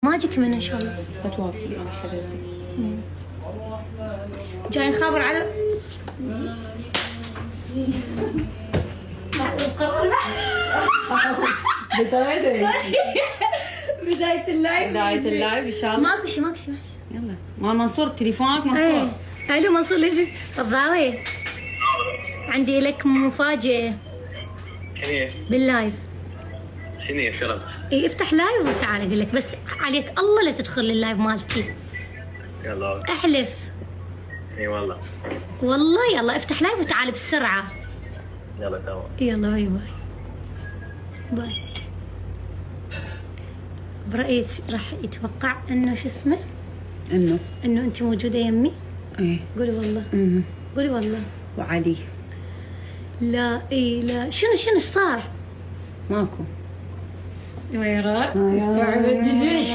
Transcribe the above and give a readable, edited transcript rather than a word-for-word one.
ما اجيك من ان شاء الله. لا توافقي انا حجزت. جاي نخابر على بداية اللايف. بداية اللايف ان شاء الله. ماكو شي ماكو شي. يلا مال منصور تليفونك منصور. ايه الو منصور ليجي تفضلي. عندي لك مفاجأة شنو باللايف. شنو شرفت؟ اي افتح لايف وتعال اقول لك، بس عليك الله لا تدخل اللايف مالتي. يلا احلف. اي والله. والله يلا افتح لايف وتعال بسرعة. يلا تمام. يلا باي باي. باي. برأيك راح يتوقع انه شو اسمه؟ انه انت موجودة يمي؟ ايه. قولي والله. قولي والله. وعلي لا اي لا شنو صار؟ ماكو. ويرا استوعبت